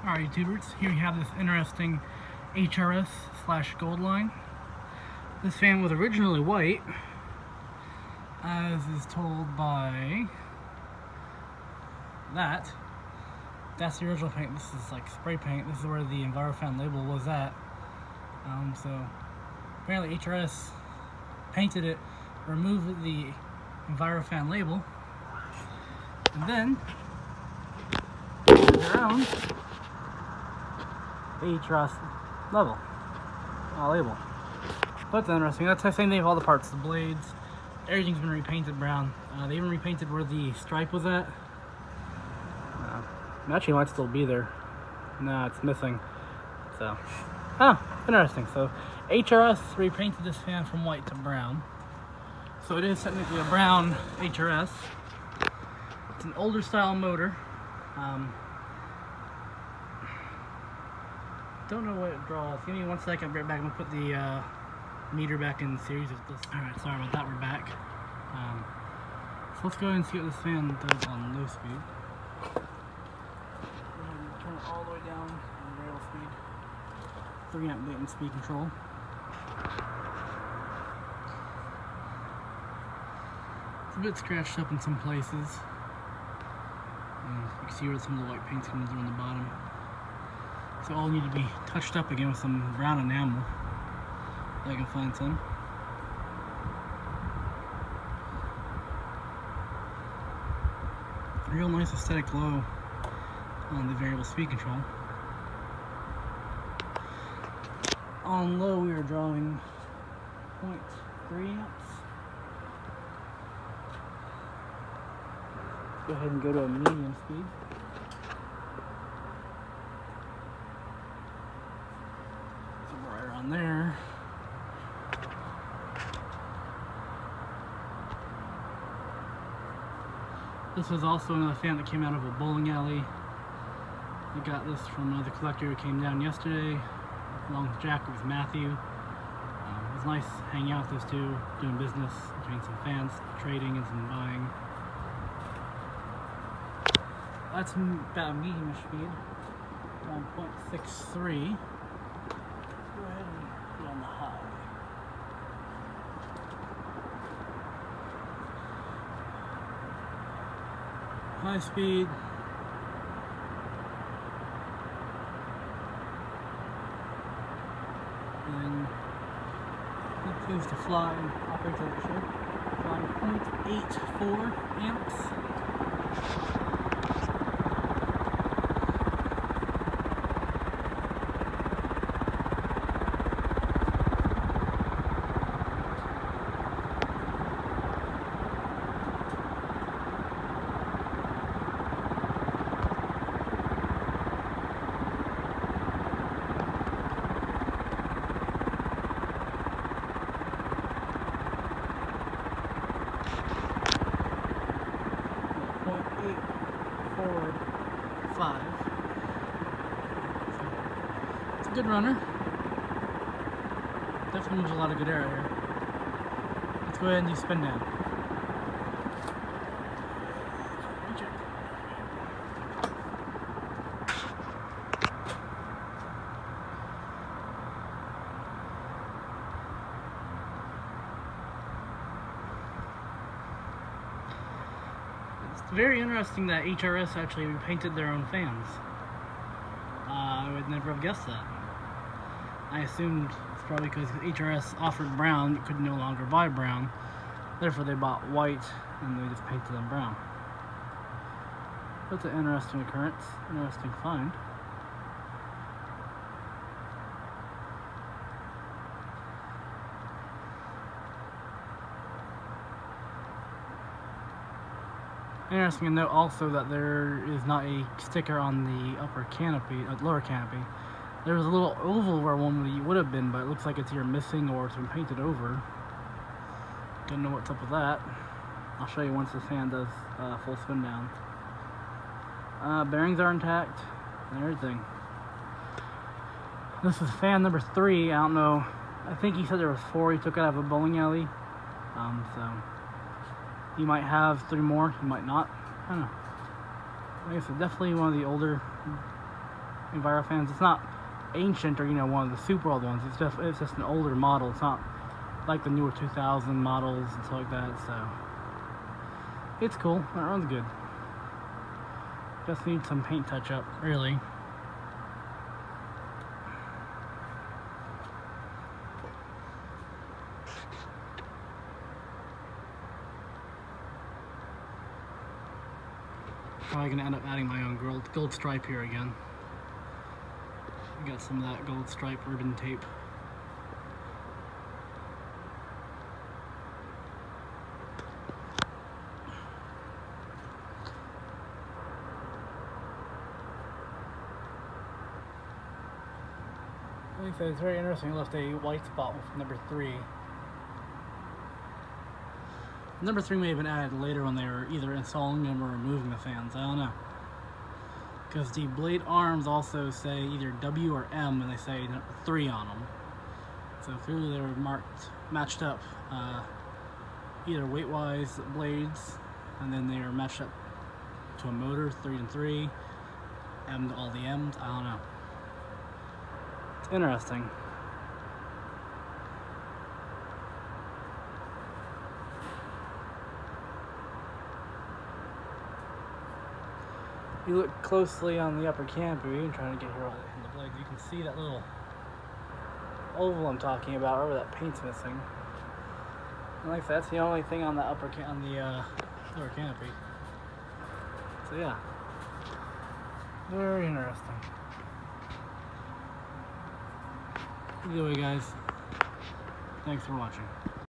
Alright YouTubers, here we have this interesting HRS / goldline. This fan was originally white, as is told by that. That's the original paint. This is like spray paint. This is where the envirofan label was at. So apparently HRS painted it, removed the envirofan label, and then their own HRS label. That's interesting. That's the same thing with all the parts. The blades, everything's been repainted brown. They even repainted where the stripe was at. It actually might still be there. No, it's missing. So, interesting. So, HRS repainted this fan from white to brown. So it is technically a brown HRS. It's an older style motor. Don't know what it draws. Give me 1 second, I'll be right back. I'm gonna put the meter back in series with this. Alright, sorry about that, we're back. So let's go ahead and see what this fan does on low speed. Go ahead and turn it all the way down on variable speed. 3 amp bait and speed control. It's a bit scratched up in some places. You can see where some of the white paint's coming through on the bottom. So all need to be touched up again with some brown enamel. If I can find some. Real nice aesthetic glow on the variable speed control. On low we are drawing 0.3 amps. Go ahead and go to a medium speed. Right around there. This was also another fan that came out of a bowling alley. I got this from the collector who came down yesterday, along with Jack, with Matthew. It was nice hanging out with those two, doing business, between some fans, trading and some buying. That's about medium speed, around 0.63. Go ahead and put on the high. High speed. And it continues to fly and operate like it should. Flying 0.84 amps. It's a good runner. Definitely moves a lot of good air here. Let's go ahead and do spin down. It's very interesting that HRS actually repainted their own fans. I would never have guessed that. I assumed it's probably because HRS offered brown, but could no longer buy brown. Therefore they bought white and they just painted them brown. That's an interesting occurrence, interesting find. Interesting to note also that there is not a sticker on the upper canopy, lower canopy. There was a little oval where one would have been, but it looks like it's either missing or it's been painted over. Don't know what's up with that. I'll show you once this fan does full spin down. Bearings are intact and everything. This is fan number 3. I don't know. I think he said there was 4 he took out of a bowling alley. So he might have 3 more. He might not. I don't know. Like I said, definitely one of the older envirofans. It's not ancient or, you know, one of the super old ones. It's just an older model. It's not like the newer 2000 models and stuff like that. So it's cool. It runs good. Just need some paint touch up, really. Probably gonna end up adding my own gold stripe here again. Got some of that gold stripe ribbon tape. Like I said, it's very interesting. I left a white spot with number 3. Number 3 may have been added later when they were either installing them or removing the fans. I don't know. Because the blade arms also say either W or M, and they say 3 on them. So clearly they were matched up, either weight-wise blades, and then they are matched up to a motor, 3 and 3, M to all the M's. I don't know. It's interesting. You look closely on the upper canopy, I'm trying to get here in the blades, you can see that little oval I'm talking about, wherever that paint's missing. And like I said, that's the only thing on the lower canopy. So yeah, very interesting. Anyway guys, thanks for watching.